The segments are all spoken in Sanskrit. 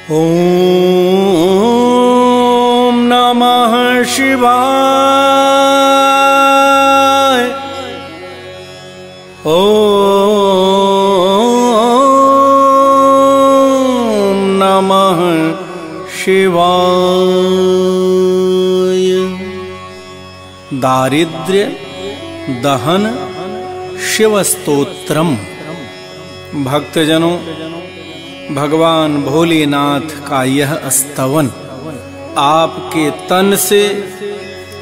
ॐ नमः शिवाय। ॐ नमः शिवाय। दारिद्र्य दहन शिवस्तोत्रम। भक्तजनों, भगवान भोलेनाथ का यह स्तवन आपके तन से,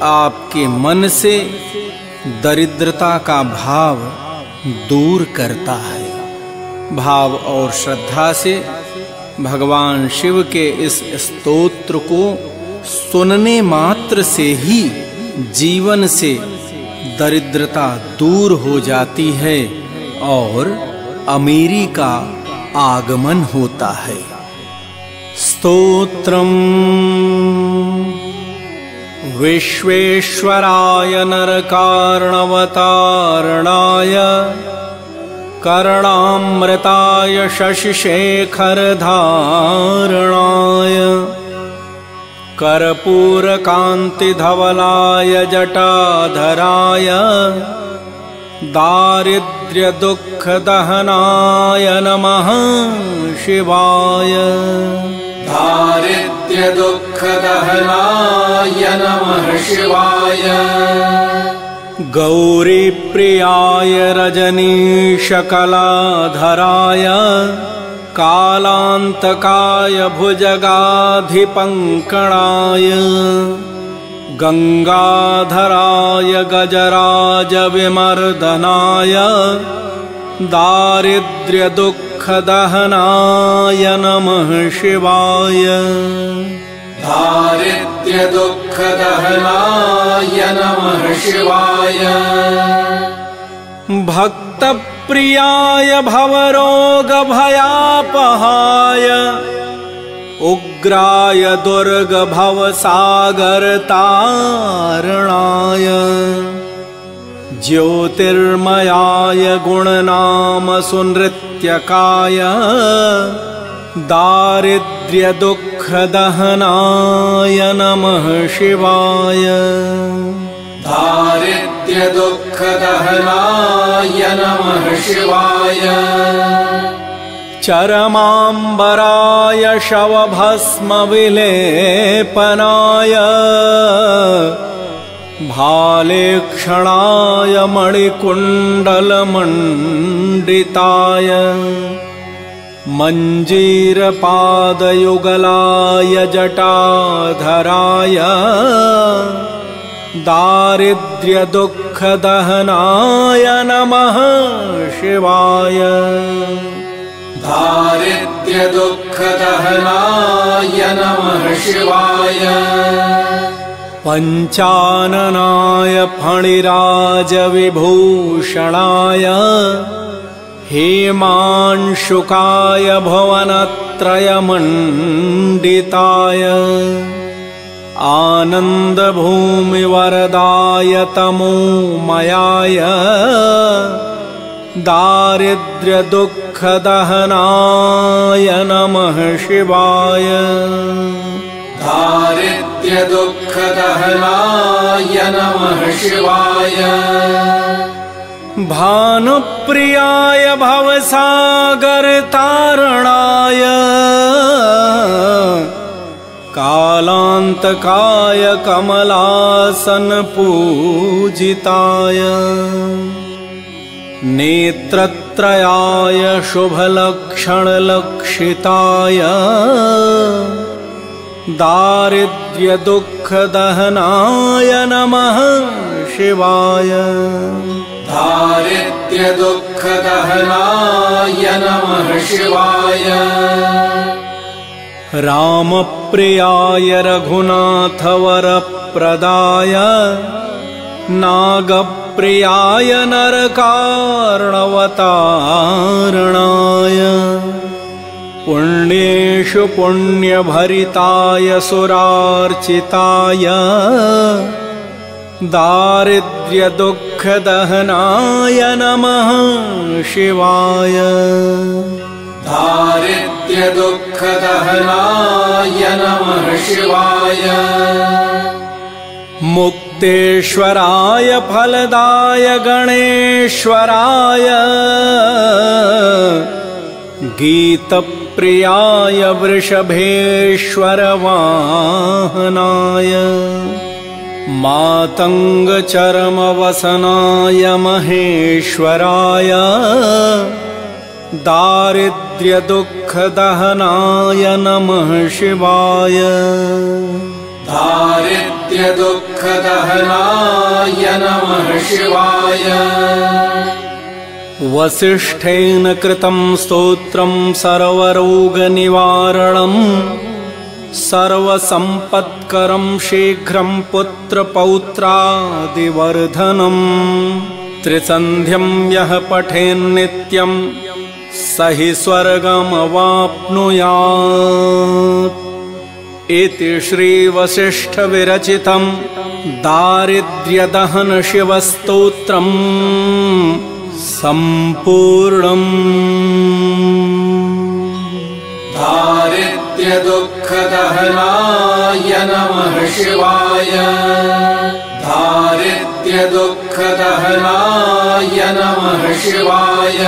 आपके मन से दरिद्रता का भाव दूर करता है। भाव और श्रद्धा से भगवान शिव के इस स्तोत्र को सुनने मात्र से ही जीवन से दरिद्रता दूर हो जाती है और अमीरी का आगमन होता है। स्तोत्रम। विश्वेश्वराय नरकार्णवतारणाय कर्णामृताय शशिशेखरधारणाय कर्पूरकान्तिधवलाय जटाधराय दारिद्र्यदुःखदहनाय नमः शिवाय। दारिद्र्यदुःखदहनाय नमः शिवाय। गौरीप्रियाय रजनीशकलाधराय कालान्तकाय भुजगाधिपङ्कणाय गंगाधराय गजराजविमर्दनाय दारिद्र्यदुःखदहनाय नमः शिवाय। दारिद्र्यदुःखदहनाय नमः शिवाय। भक्तप्रियाय भवरोगभयापहाय उग्राय दुर्गभवसागरतारणाय ज्योतिर्मयाय गुणनामसुनृत्यकाय दारिद्र्यदुःखदहनाय नमः शिवाय। दारिद्र्यदुःखदहनाय नमः शिवाय। चरमाम्बराय शवभस्मविलेपनाय भालेक्षणाय मणिकुण्डलमण्डिताय मञ्जीरपादयुगलाय जटाधराय दारिद्र्यदुःखदहनाय नमः शिवाय। दारिद्र्यदुःखदहनाय नमः शिवाय। पञ्चाननाय फणिराजविभूषणाय हेमांशुकाय भुवनत्रयमण्डिताय आनन्दभूमिवरदाय तमोमयाय दारिद्र्यदुःखदहनाय नमः शिवाय। दारिद्र्यदुःखदहनाय नमः शिवाय। भानुप्रियाय भवसागरतारणाय कालान्तकाय कमलासनपूजिताय नेत्रत्रयाय शुभलक्षणलक्षिताय दारिद्र्यदुःखदहनाय नमः शिवाय। दारिद्र्यदुःखदहनाय नमः शिवाय। रामप्रियाय रघुनाथवरप्रदाय नागप्रियाय नरकार्णवतारणाय पुण्येषु पुण्यभरिताय सुरार्चिताय दारिद्र्यदुःखदहनाय नमः शिवाय। दारिद्र्यदुःखदहनाय नमः शिवाय। मुक्तेश्वराय फलदाय गणेश्वराय गीतप्रियाय वृषभेश्वरवाहनाय मातङ्गचरमवसनाय महेश्वराय दारिद्र्यदुःखदहनाय नमः शिवाय। दारिद्र्यदुःखदहनाय नमः शिवाय। वसिष्ठेन कृतं स्तोत्रं सर्वरोगनिवारणं सर्वसम्पत्करं शीघ्रं पुत्रपौत्रादिवर्धनं त्रिसन्ध्यं यः पठेन्नित्यं स हि स्वर्गमवाप्नुयात्। इति श्रीवसिष्ठविरचितं दारिद्र्यदहनशिवस्तोत्रम् सम्पूर्णम्। दारिद्र्यदुःखदहनाय नमः शिवाय। दारिद्र्यदुःखदहनाय नमः शिवाय।